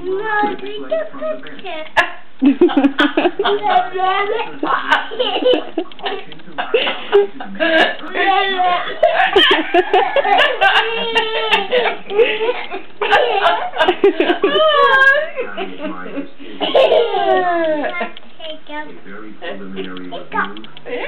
No, take a picture. A very preliminary review shows